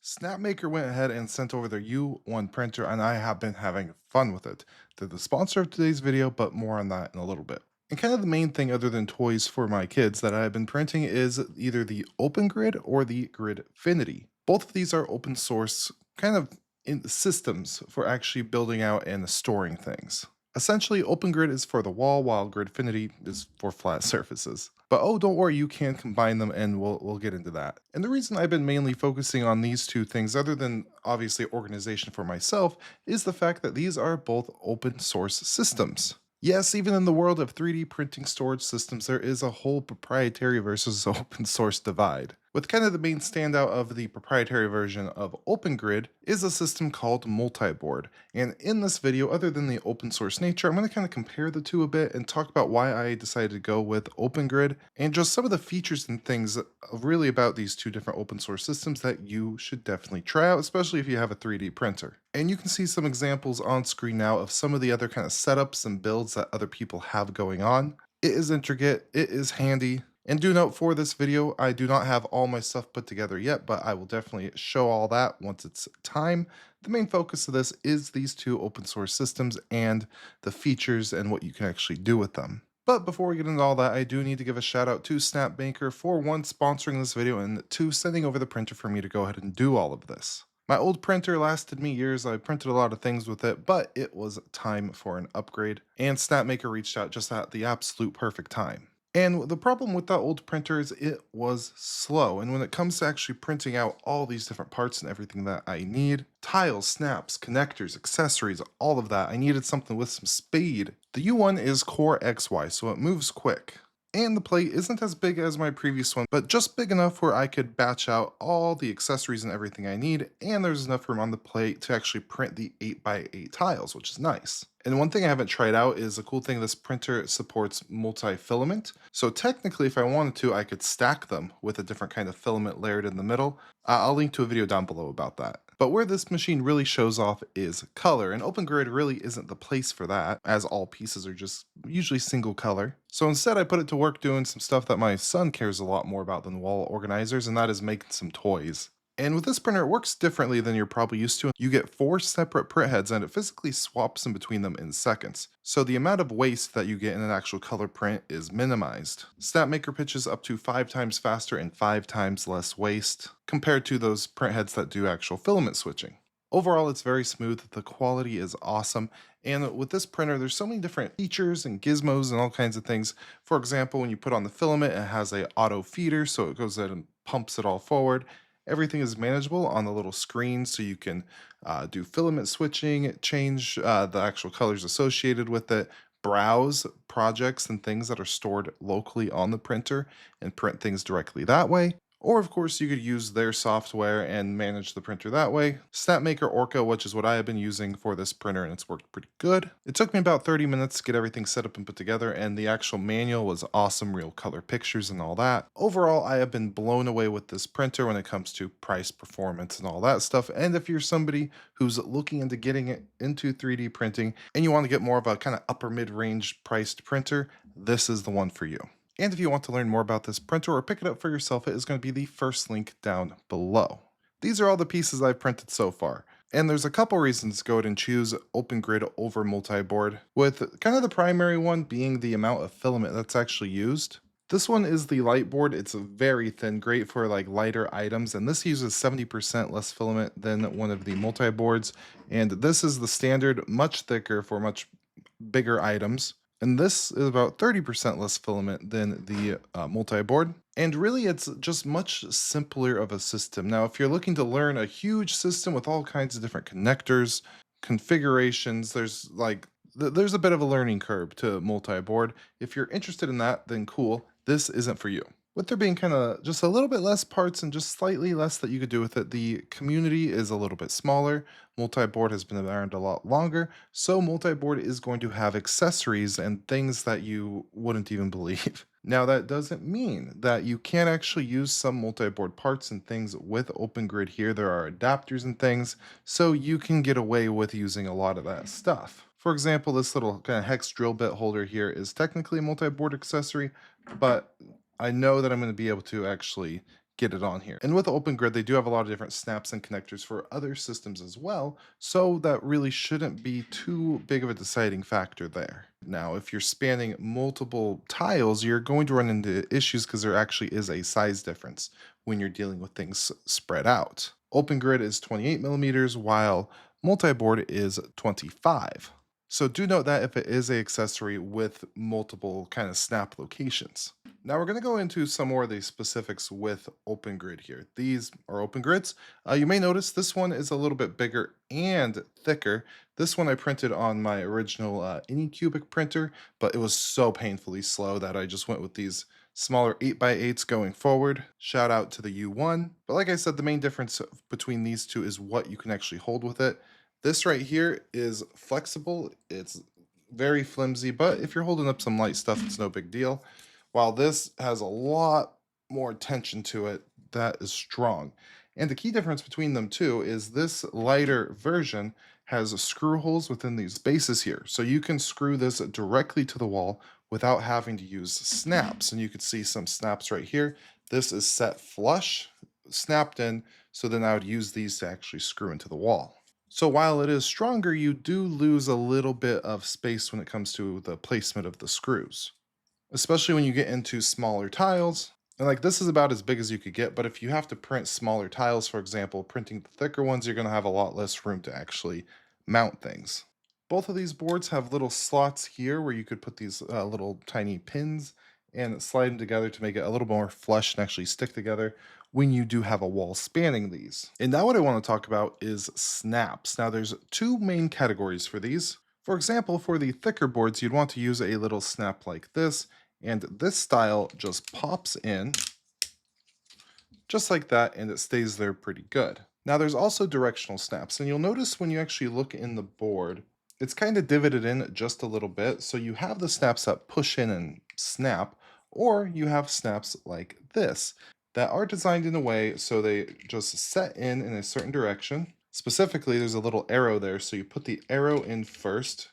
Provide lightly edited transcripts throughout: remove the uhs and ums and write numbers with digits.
Snapmaker went ahead and sent over their U1 printer, and I have been having fun with it. They're the sponsor of today's video, but more on that in a little bit. And kind of the main thing, other than toys for my kids, that I've been printing is either the OpenGrid or the Gridfinity. Both of these are open source kind of in systems for actually building out and storing things. Essentially, OpenGrid is for the wall, while Gridfinity is for flat surfaces. But oh, don't worry, you can combine them, and we'll get into that. And the reason I've been mainly focusing on these two things, other than obviously organization for myself, is the fact that these are both open source systems. Yes, even in the world of 3D printing storage systems, there is a whole proprietary versus open source divide. With kind of the main standout of the proprietary version of OpenGrid is a system called Multiboard. And in this video, other than the open source nature, I'm going to kind of compare the two a bit and talk about why I decided to go with OpenGrid and just some of the features and things really about these two different open source systems that you should definitely try out, especially if you have a 3D printer. And you can see some examples on screen now of some of the other kind of setups and builds that other people have going on. It is intricate, it is handy, and do note for this video, I do not have all my stuff put together yet, but I will definitely show all that once it's time. The main focus of this is these two open source systems and the features and what you can actually do with them. But before we get into all that, I do need to give a shout out to Snapmaker for one, sponsoring this video, and two, sending over the printer for me to go ahead and do all of this. My old printer lasted me years, I printed a lot of things with it, but it was time for an upgrade, and Snapmaker reached out just at the absolute perfect time. And the problem with that old printer is it was slow. And when it comes to actually printing out all these different parts and everything that I need, tiles, snaps, connectors, accessories, all of that, I needed something with some speed. The U1 is Core XY, so it moves quick. And the plate isn't as big as my previous one, but just big enough where I could batch out all the accessories and everything I need, and there's enough room on the plate to actually print the 8x8 tiles, which is nice. And one thing I haven't tried out is a cool thing, this printer supports multi-filament. So technically, if I wanted to, I could stack them with a different kind of filament layered in the middle. I'll link to a video down below about that. But where this machine really shows off is color, and OpenGrid really isn't the place for that, as all pieces are just usually single color. So instead I put it to work doing some stuff that my son cares a lot more about than wall organizers, and that is making some toys. And with this printer, it works differently than you're probably used to. You get 4 separate print heads and it physically swaps in between them in seconds. So the amount of waste that you get in an actual color print is minimized. Snapmaker pitches up to 5 times faster and 5 times less waste compared to those print heads that do actual filament switching. Overall, it's very smooth, the quality is awesome, and with this printer, there's so many different features and gizmos and all kinds of things. For example, when you put on the filament, it has a auto feeder, so it goes ahead and pumps it all forward. Everything is manageable on the little screen, so you can do filament switching, change the actual colors associated with it, browse projects and things that are stored locally on the printer, and print things directly that way. Or, of course, you could use their software and manage the printer that way. Snapmaker Orca, which is what I have been using for this printer, and it's worked pretty good. It took me about 30 minutes to get everything set up and put together, and the actual manual was awesome, real color pictures and all that. Overall, I have been blown away with this printer when it comes to price, performance, and all that stuff. And if you're somebody who's looking into getting it into 3D printing and you want to get more of a kind of upper mid-range priced printer, this is the one for you. And if you want to learn more about this printer or pick it up for yourself, it is going to be the first link down below. These are all the pieces I've printed so far. And there's a couple reasons to go ahead and choose OpenGrid over Multiboard, with kind of the primary one being the amount of filament that's actually used. This one is the Lite board. It's very thin, great for like lighter items, and this uses 70% less filament than one of the multi-boards. And this is the standard, much thicker for much bigger items. And this is about 30% less filament than the multi-board. And really, it's just much simpler of a system. Now, if you're looking to learn a huge system with all kinds of different connectors, configurations, there's a bit of a learning curve to multi-board. If you're interested in that, then cool. This isn't for you. With there being kind of just a little bit less parts and just slightly less that you could do with it, the community is a little bit smaller. Multiboard has been around a lot longer, so multiboard is going to have accessories and things that you wouldn't even believe. Now, that doesn't mean that you can't actually use some multiboard parts and things with OpenGrid here. There are adapters and things, so you can get away with using a lot of that stuff. For example, this little kind of hex drill bit holder here is technically a multi-board accessory, but I know that I'm going to be able to actually get it on here. And with OpenGrid, they do have a lot of different snaps and connectors for other systems as well, so that really shouldn't be too big of a deciding factor there. Now, if you're spanning multiple tiles, you're going to run into issues because there actually is a size difference when you're dealing with things spread out. OpenGrid is 28 millimeters, while Multiboard is 25. So do note that if it is a accessory with multiple kind of snap locations. Now we're going to go into some more of the specifics with OpenGrid here. These are OpenGrids. You may notice this one is a little bit bigger and thicker. This one I printed on my original Anycubic printer, but it was so painfully slow that I just went with these smaller 8x8s going forward. Shout out to the U1. But like I said, the main difference between these two is what you can actually hold with it. This right here is flexible. It's very flimsy, but if you're holding up some light stuff, it's no big deal. While this has a lot more tension to it, that is strong. And the key difference between them too is this lighter version has screw holes within these spaces here. So you can screw this directly to the wall without having to use snaps. And you can see some snaps right here. This is set flush, snapped in, so then I would use these to actually screw into the wall. So while it is stronger, you do lose a little bit of space when it comes to the placement of the screws, especially when you get into smaller tiles. And like this is about as big as you could get, but if you have to print smaller tiles, for example, printing the thicker ones, you're going to have a lot less room to actually mount things. Both of these boards have little slots here where you could put these little tiny pins and slide them together to make it a little more flush and actually stick together when you do have a wall spanning these. And now what I want to talk about is snaps. Now there's two main categories for these. For example, for the thicker boards, you'd want to use a little snap like this, and this style just pops in just like that, and it stays there pretty good. Now there's also directional snaps, and you'll notice when you actually look in the board, it's kind of divoted in just a little bit. So you have the snaps that push in and snap, or you have snaps like this that are designed in a way so they just set in a certain direction. Specifically, there's a little arrow there, so you put the arrow in first,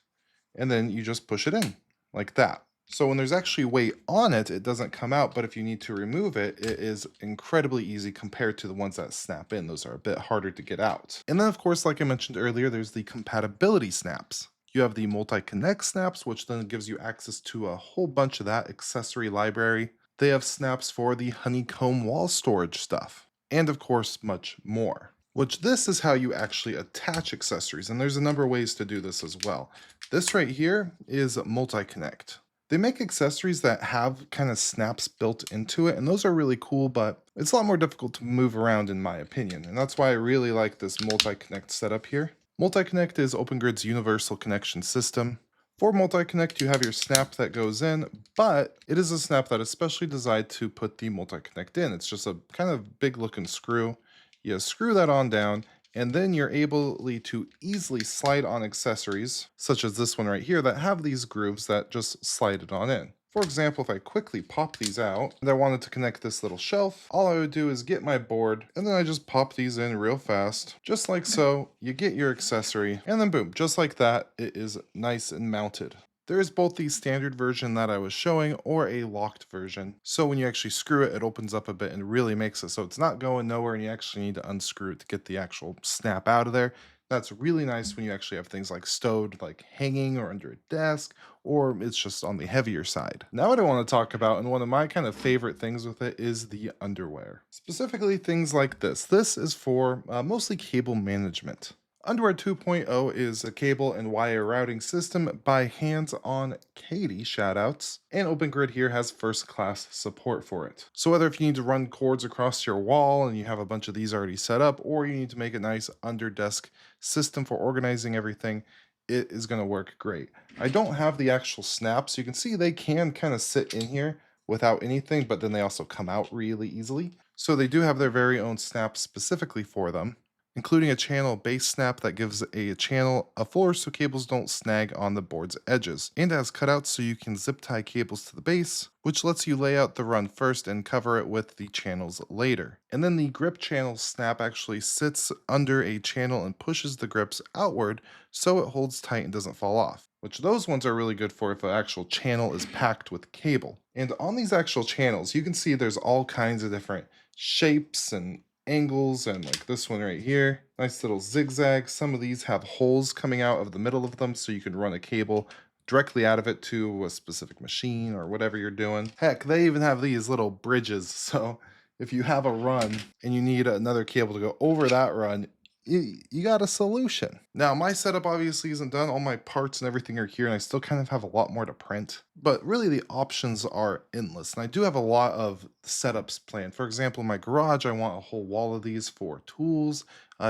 and then you just push it in like that. So when there's actually weight on it, it doesn't come out, but if you need to remove it, it is incredibly easy compared to the ones that snap in. Those are a bit harder to get out. And then of course, like I mentioned earlier, there's the compatibility snaps. You have the Multiconnect snaps, which then gives you access to a whole bunch of that accessory library. They have snaps for the honeycomb wall storage stuff, and of course, much more. Which this is how you actually attach accessories, and there's a number of ways to do this as well. This right here is Multiconnect. They make accessories that have kind of snaps built into it, and those are really cool, but it's a lot more difficult to move around in my opinion, and that's why I really like this Multiconnect setup here. Multiconnect is OpenGrid's universal connection system. For Multiconnect, you have your snap that goes in, but it is a snap that is specially designed to put the Multiconnect in. It's just a kind of big looking screw. You screw that on down, and then you're able to easily slide on accessories, such as this one right here, that have these grooves that just slide it on in. For example, if I quickly pop these out, and I wanted to connect this little shelf, all I would do is get my board, and then I just pop these in real fast, just like so. You get your accessory, and then boom, just like that, it is nice and mounted. There is both the standard version that I was showing or a locked version. So when you actually screw it, it opens up a bit and really makes it so it's not going nowhere and you actually need to unscrew it to get the actual snap out of there. That's really nice when you actually have things like stowed, like hanging or under a desk, or it's just on the heavier side. Now what I want to talk about, and one of my kind of favorite things with it, is the underwear. Specifically things like this. This is for mostly cable management. Underware 2.0 is a cable and wire routing system by Hands-On Katie, shoutouts, and OpenGrid here has first-class support for it. So whether if you need to run cords across your wall and you have a bunch of these already set up, or you need to make a nice under-desk system for organizing everything, it is going to work great. I don't have the actual snaps. You can see they can kind of sit in here without anything, but then they also come out really easily. So they do have their very own snaps specifically for them, including a channel base snap that gives a channel a floor so cables don't snag on the board's edges, and has cutouts so you can zip tie cables to the base, which lets you lay out the run first and cover it with the channels later. And then the grip channel snap actually sits under a channel and pushes the grips outward so it holds tight and doesn't fall off, which those ones are really good for if an actual channel is packed with cable. And on these actual channels, you can see there's all kinds of different shapes and angles, and like this one right here, nice little zigzag. Some of these have holes coming out of the middle of them so you can run a cable directly out of it to a specific machine or whatever you're doing. Heck, they even have these little bridges, so if you have a run and you need another cable to go over that run, you got a solution. Now, my setup obviously isn't done. All my parts and everything are here, and I still kind of have a lot more to print. But really, the options are endless. And I do have a lot of setups planned. For example, in my garage, I want a whole wall of these for tools,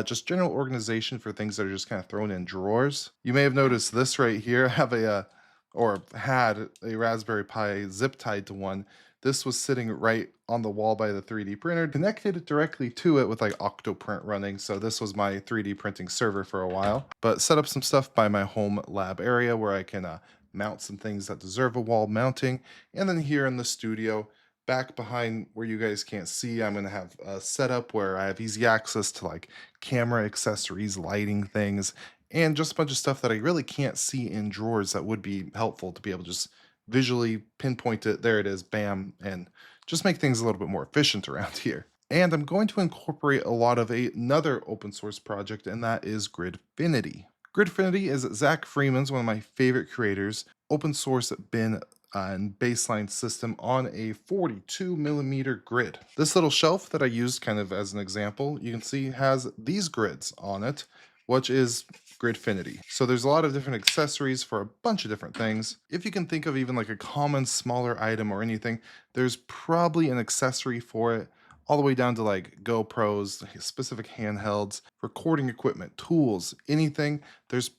just general organization for things that are just kind of thrown in drawers. You may have noticed this right here. I have or had a Raspberry Pi zip tied to one. This was sitting right on the wall by the 3D printer, connected directly to it with like Octoprint running. So this was my 3D printing server for a while, but set up some stuff by my home lab area where I can mount some things that deserve a wall mounting. And then here in the studio, back behind where you guys can't see, I'm going to have a setup where I have easy access to like camera accessories, lighting things, and just a bunch of stuff that I really can't see in drawers that would be helpful to be able to just visually pinpoint it. There it is, bam, and just make things a little bit more efficient around here. And I'm going to incorporate a lot of another open source project, and that is Gridfinity. Gridfinity is Zach Freeman's, one of my favorite creators, open source bin and baseline system on a 42 millimeter grid. This little shelf that I used kind of as an example, you can see has these grids on it, which is Gridfinity. So there's a lot of different accessories for a bunch of different things. If you can think of even like a common smaller item or anything, there's probably an accessory for it, all the way down to like GoPros, specific handhelds, recording equipment, tools, anything. There's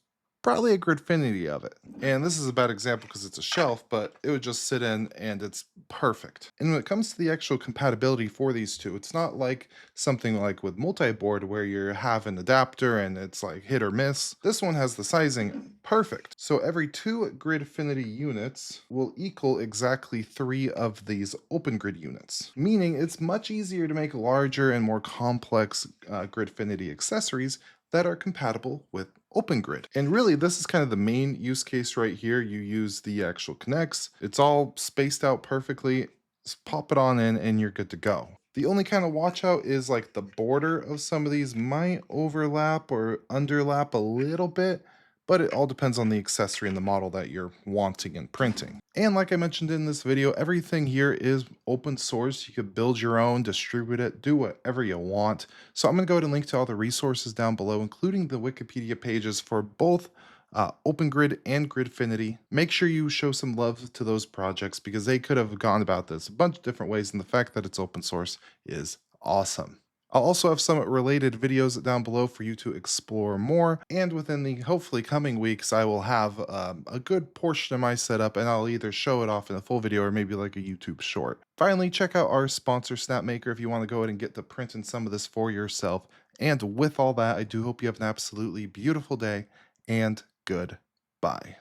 probably a Gridfinity of it. And this is a bad example because it's a shelf, but it would just sit in and it's perfect. And when it comes to the actual compatibility for these two, it's not like something like with Multiboard where you have an adapter and it's like hit or miss. This one has the sizing perfect. So every 2 Gridfinity units will equal exactly 3 of these OpenGrid units, meaning it's much easier to make larger and more complex Gridfinity accessories that are compatible with OpenGrid. And really, this is kind of the main use case right here. You use the actual connects. It's all spaced out perfectly. Just pop it on in and you're good to go. The only kind of watch out is like the border of some of these might overlap or underlap a little bit, but it all depends on the accessory and the model that you're wanting and printing. And like I mentioned in this video, everything here is open source. You could build your own, distribute it, do whatever you want. So I'm going to go ahead and link to all the resources down below, including the Wikipedia pages for both OpenGrid and Gridfinity. Make sure you show some love to those projects because they could have gone about this a bunch of different ways, and the fact that it's open source is awesome. I'll also have some related videos down below for you to explore more, and within the hopefully coming weeks, I will have a good portion of my setup, and I'll either show it off in a full video or maybe like a YouTube short. Finally, check out our sponsor, Snapmaker, if you want to go ahead and get to printing some of this for yourself. And with all that, I do hope you have an absolutely beautiful day, and goodbye.